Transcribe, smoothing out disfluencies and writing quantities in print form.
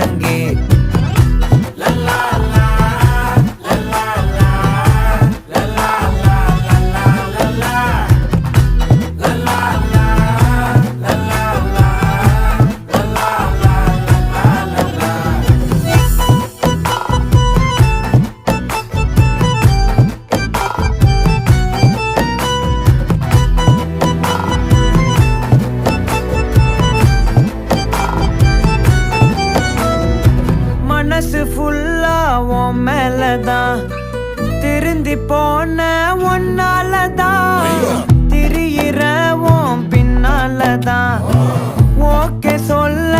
முழங்கே மனசு ஃபுல்லா உன் மேலதான் திருந்தி போன ஒன்னாலதான் திரியிற உன் பின்னாலதான் ஓகே சொல்ல